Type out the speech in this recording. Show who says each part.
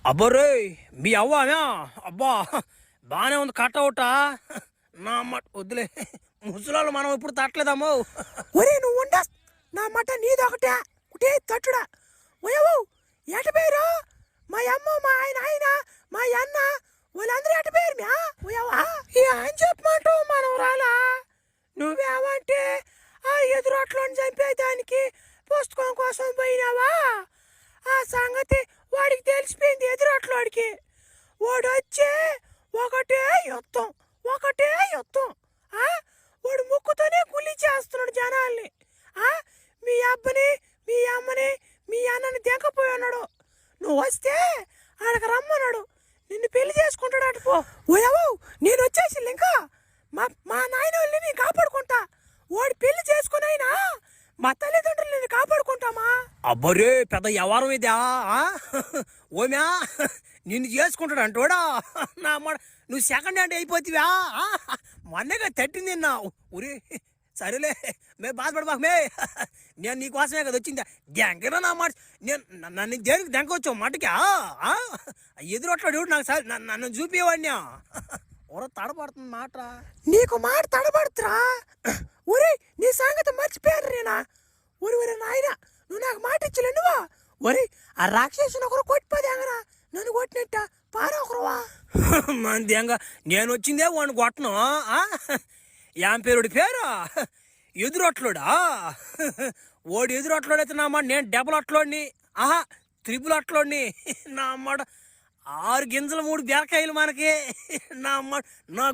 Speaker 1: అబ్బరే మీ అవ్వానా అబ్బా బానే ఉంది కట్అవుటా నా మాట వద్దులే ముసలాళ్ళు మనం ఇప్పుడు తట్టలేదమ్మో.
Speaker 2: ఒరే నువ్వు ఉండా నా మాట నీదొకటే ఒకటే తట్టుడా. ఓయవు ఎట పేరు మా అమ్మ మా ఆయన మా అన్న వాళ్ళందరూ ఎట పేరు మ్యా ఓయవా అని చెప్పమంటావు మనం రాలా. నువ్వేమంటే ఆ ఎదురొట్లను చంపేదానికి పుస్తకం కోసం పోయినావా? ఆ సంగతి వాడికి తెలిసిపోయింది ఎదురొట్లోడికి. వాడు వచ్చే ఒకటే యుద్ధం వాడు ముక్కుతోనే గుల్లి చేస్తున్నాడు జనాల్ని. మీ అబ్బని మీ అమ్మని మీ అన్నని దెంకపోయి ఉన్నాడు. నువ్వు వస్తే ఆడకి రమ్మన్నాడు, నిన్ను పెళ్లి చేసుకుంటాడు. అటు పో ఓయవు నేను వచ్చేసి ఇంకా మా నాయన వాళ్ళని నేను కాపాడుకుంటా. వాడు పెళ్లి చేసుకుని అయినా మా తల్లిదండ్రులు నేను కాపాడుకుంటామా?
Speaker 1: అబ్బరే పెద్ద వ్యవహారం ఇదా ఓమ్యా నిన్ను చేసుకుంటాడు అంటోడా నా మాట. నువ్వు సెకండ్ హ్యాండ్ అయిపోతివా మొన్నగా తట్టింది తిన్నావు. ఉరి సరేలే మే బాధపడబాక మే నేను నీకోసమే కదా వచ్చిందా దెంకరా నా మాట. నేను నన్ను దేనికి దెంకొచ్చావు మటుకి ఎదురొట్లాడు నాకు సరే నన్ను చూపేవాడినా ఊర తడబడుతుంది మాట.
Speaker 2: నీకు మాట తడబడుతురా ఒరే నీ సంగతి మర్చిపోయారు నేనా. ఒరి నాయన నువ్వు నాకు మాట ఇచ్చలే నువ్వా? ఒరి ఆ రాక్షసుని ఒకరు కొట్టిపోదేంగరా నన్ను కొట్టినట్ట పారా ఒకరువా
Speaker 1: మన దెంగ నేను వచ్చిందే వాడిని కొట్టను. ఏం పేరుడి పేరు ఎదురొట్లోడా? ఓడి ఎదురొట్లోడైతే నా మాట నేను డబుల్ అట్లోడిని త్రిపుల్ అట్లోడిని నా అమ్మాట. 6 గింజలు 3 బీరకాయలు మనకి నా అమ్మ నా